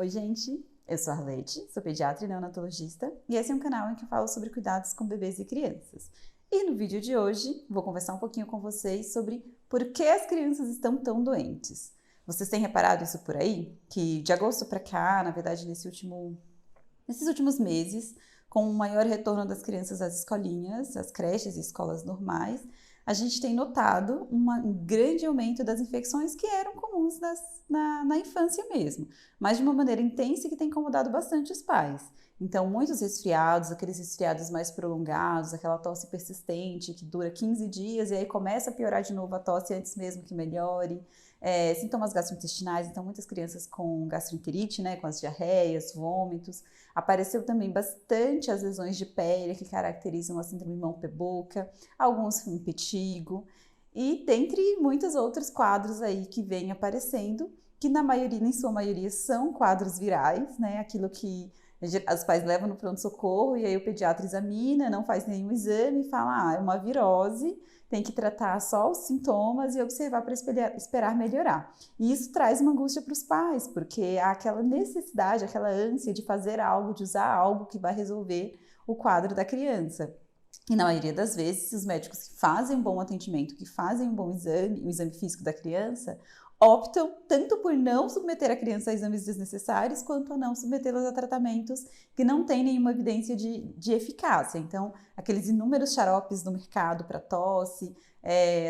Oi, gente! Eu sou a Arlete, sou pediatra e neonatologista, e esse é um canal em que eu falo sobre cuidados com bebês e crianças. E no vídeo de hoje, vou conversar um pouquinho com vocês sobre por que as crianças estão tão doentes. Vocês têm reparado isso por aí? Que de agosto para cá, na verdade, nesses últimos meses, com o maior retorno das crianças às escolinhas, às creches e escolas normais, a gente tem notado um grande aumento das infecções que eram comuns na infância mesmo, mas de uma maneira intensa e que tem incomodado bastante os pais. Então, muitos resfriados, aqueles resfriados mais prolongados, aquela tosse persistente que dura 15 dias e aí começa a piorar de novo a tosse antes mesmo que melhore. Sintomas gastrointestinais, então muitas crianças com gastroenterite, né, com as diarreias, vômitos. Apareceu também bastante as lesões de pele que caracterizam a síndrome mão-pé-boca, alguns com impetigo e dentre muitos outros quadros aí que vêm aparecendo, que em sua maioria são quadros virais, né, aquilo que os pais levam no pronto-socorro e aí o pediatra examina, não faz nenhum exame e fala, é uma virose, tem que tratar só os sintomas e observar para esperar melhorar. E isso traz uma angústia para os pais, porque há aquela necessidade, aquela ânsia de fazer algo, de usar algo que vai resolver o quadro da criança. E na maioria das vezes, os médicos que fazem um bom atendimento, que fazem um bom exame, o exame físico da criança, optam tanto por não submeter a criança a exames desnecessários, quanto a não submetê-las a tratamentos que não têm nenhuma evidência de eficácia. Então, aqueles inúmeros xaropes no mercado para tosse,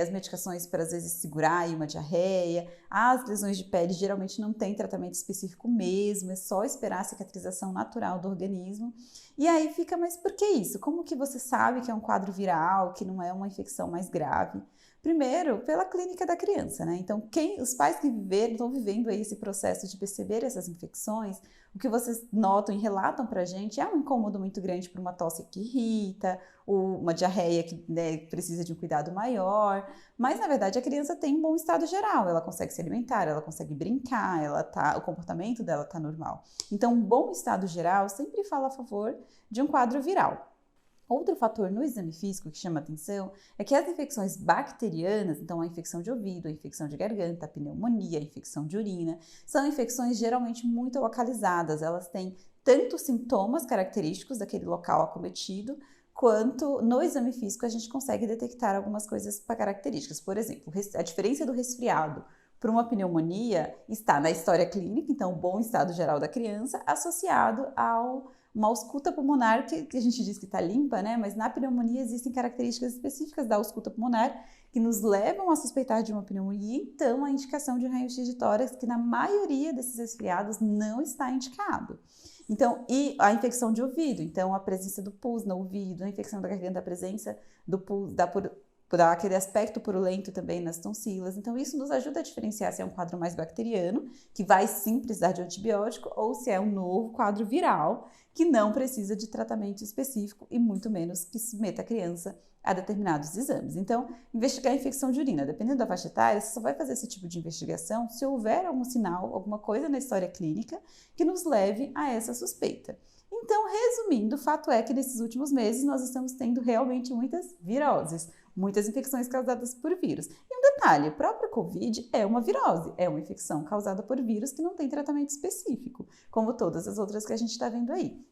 as medicações para às vezes segurar uma diarreia, as lesões de pele geralmente não têm tratamento específico mesmo, é só esperar a cicatrização natural do organismo. E aí fica, mas por que isso? Como que você sabe que é um quadro viral, que não é uma infecção mais grave? Primeiro, pela clínica da criança, né? Então, os pais que estão vivendo aí esse processo de perceber essas infecções, o que vocês notam e relatam pra gente é um incômodo muito grande por uma tosse que irrita, ou uma diarreia que, né, precisa de um cuidado maior, mas na verdade a criança tem um bom estado geral, ela consegue se alimentar, ela consegue brincar, o comportamento dela tá normal. Então, um bom estado geral sempre fala a favor de um quadro viral. Outro fator no exame físico que chama atenção é que as infecções bacterianas, então a infecção de ouvido, a infecção de garganta, a pneumonia, a infecção de urina, são infecções geralmente muito localizadas. Elas têm tanto sintomas característicos daquele local acometido, quanto no exame físico a gente consegue detectar algumas coisas características. Por exemplo, a diferença do resfriado para uma pneumonia está na história clínica, então o bom estado geral da criança, associado uma ausculta pulmonar, que a gente diz que está limpa, né? Mas na pneumonia existem características específicas da ausculta pulmonar que nos levam a suspeitar de uma pneumonia, então a indicação de um raio-x de tórax, que na maioria desses resfriados não está indicado. Então, e a infecção de ouvido, então a presença do pus no ouvido, a infecção da garganta, a presença do pus, dá aquele aspecto purulento também nas tonsilas. Então, isso nos ajuda a diferenciar se é um quadro mais bacteriano, que vai sim precisar de antibiótico, ou se é um novo quadro viral, que não precisa de tratamento específico e muito menos que submeta a criança a determinados exames. Então, investigar a infecção de urina, dependendo da faixa etária, você só vai fazer esse tipo de investigação se houver algum sinal, alguma coisa na história clínica que nos leve a essa suspeita. Então, resumindo, o fato é que nesses últimos meses nós estamos tendo realmente muitas viroses, muitas infecções causadas por vírus. E um detalhe, a própria Covid é uma virose, é uma infecção causada por vírus que não tem tratamento específico, como todas as outras que a gente está vendo aí.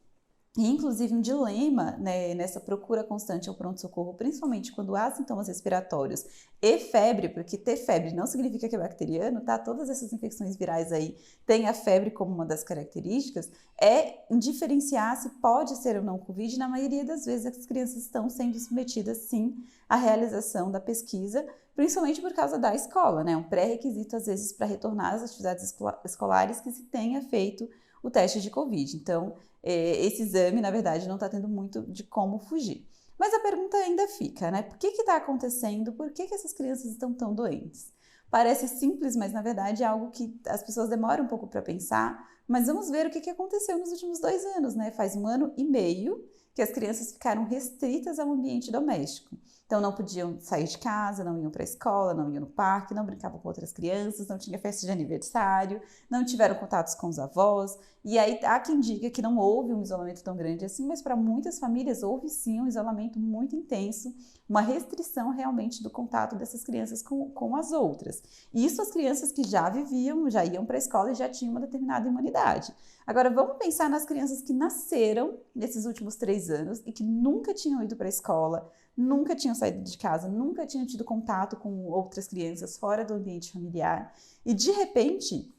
E, inclusive, um dilema, né, nessa procura constante ao pronto-socorro, principalmente quando há sintomas respiratórios e febre, porque ter febre não significa que é bacteriano, tá? Todas essas infecções virais aí têm a febre como uma das características, é diferenciar se pode ser ou não Covid. Na maioria das vezes, as crianças estão sendo submetidas, sim, à realização da pesquisa, principalmente por causa da escola, né? Um pré-requisito, às vezes, para retornar às atividades escolares que se tenha feito o teste de Covid. Então, esse exame, na verdade, não está tendo muito de como fugir. Mas a pergunta ainda fica, né? Por que está acontecendo? Por que essas crianças estão tão doentes? Parece simples, mas na verdade é algo que as pessoas demoram um pouco para pensar. Mas vamos ver o que aconteceu nos últimos 2 anos, né? Faz 1 ano e meio que as crianças ficaram restritas ao ambiente doméstico. Então, não podiam sair de casa, não iam para a escola, não iam no parque, não brincavam com outras crianças, não tinha festa de aniversário, não tiveram contatos com os avós. E aí, há quem diga que não houve um isolamento tão grande assim, mas para muitas famílias houve sim um isolamento muito intenso, uma restrição realmente do contato dessas crianças com as outras. Isso as crianças que já viviam, já iam para a escola e já tinham uma determinada imunidade. Agora, vamos pensar nas crianças que nasceram nesses últimos 3 anos e que nunca tinham ido para a escola, nunca tinham saído de casa, nunca tinham tido contato com outras crianças fora do ambiente familiar e, de repente,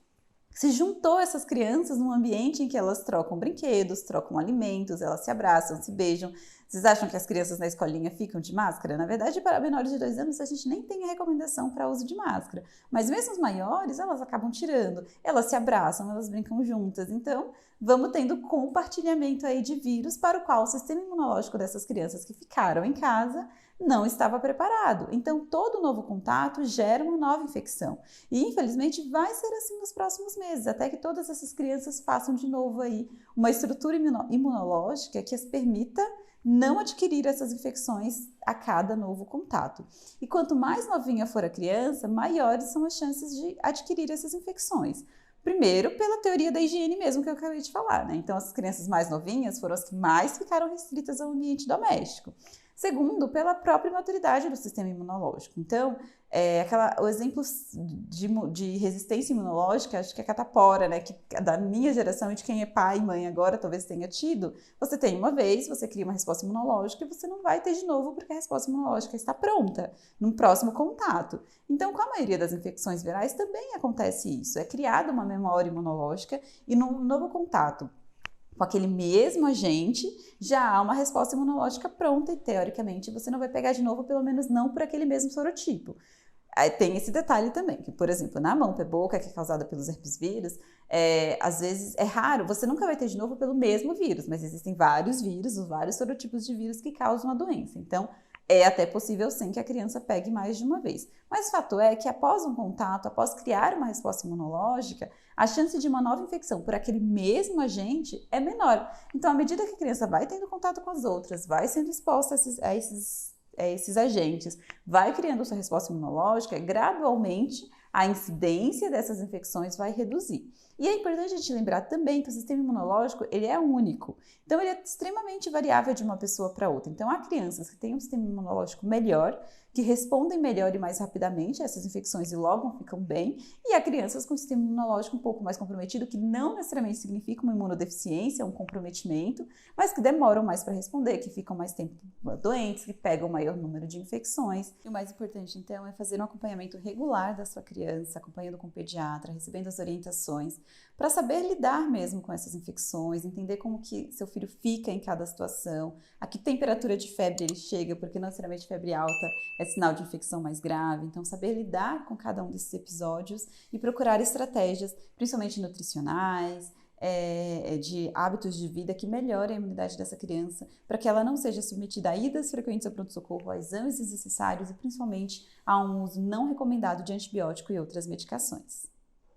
se juntou essas crianças num ambiente em que elas trocam brinquedos, trocam alimentos, elas se abraçam, se beijam. Vocês acham que as crianças na escolinha ficam de máscara? Na verdade, para menores de 2 anos, a gente nem tem a recomendação para uso de máscara. Mas mesmo as maiores, elas acabam tirando. Elas se abraçam, elas brincam juntas. Então, vamos tendo compartilhamento aí de vírus para o qual o sistema imunológico dessas crianças que ficaram em casa não estava preparado. Então, todo novo contato gera uma nova infecção. E, infelizmente, vai ser assim nos próximos meses, até que todas essas crianças façam de novo aí uma estrutura imunológica que as permita não adquirir essas infecções a cada novo contato. E quanto mais novinha for a criança, maiores são as chances de adquirir essas infecções. Primeiro, pela teoria da higiene mesmo que eu acabei de falar, né? Então, as crianças mais novinhas foram as que mais ficaram restritas ao ambiente doméstico. Segundo, pela própria maturidade do sistema imunológico. Então, o exemplo de resistência imunológica, acho que é a catapora, né? Que da minha geração e de quem é pai e mãe agora talvez tenha tido. Você tem uma vez, você cria uma resposta imunológica e você não vai ter de novo porque a resposta imunológica está pronta num próximo contato. Então, com a maioria das infecções virais também acontece isso. É criada uma memória imunológica e num novo contato com aquele mesmo agente, já há uma resposta imunológica pronta e, teoricamente, você não vai pegar de novo, pelo menos não por aquele mesmo sorotipo. Aí tem esse detalhe também, que, por exemplo, na mão boca, que é causada pelos herpes vírus, às vezes é raro, você nunca vai ter de novo pelo mesmo vírus, mas existem vários vírus, vários sorotipos de vírus que causam a doença. Então, é até possível sim que a criança pegue mais de uma vez. Mas o fato é que após um contato, após criar uma resposta imunológica, a chance de uma nova infecção por aquele mesmo agente é menor. Então, à medida que a criança vai tendo contato com as outras, vai sendo exposta a esses agentes, vai criando sua resposta imunológica, gradualmente a incidência dessas infecções vai reduzir. E é importante a gente lembrar também que o sistema imunológico ele é único. Então, ele é extremamente variável de uma pessoa para outra. Então, há crianças que têm um sistema imunológico melhor, que respondem melhor e mais rapidamente a essas infecções e logo ficam bem, e há crianças com o sistema imunológico um pouco mais comprometido, que não necessariamente significa uma imunodeficiência, um comprometimento, mas que demoram mais para responder, que ficam mais tempo doentes, que pegam maior número de infecções. E o mais importante, então, é fazer um acompanhamento regular da sua criança, acompanhando com o pediatra, recebendo as orientações, para saber lidar mesmo com essas infecções, entender como que seu filho fica em cada situação, a que temperatura de febre ele chega, porque não necessariamente febre alta é sinal de infecção mais grave. Então, saber lidar com cada um desses episódios e procurar estratégias, principalmente nutricionais, de hábitos de vida que melhorem a imunidade dessa criança, para que ela não seja submetida a idas frequentes ao pronto-socorro, a exames desnecessários e principalmente a um uso não recomendado de antibiótico e outras medicações.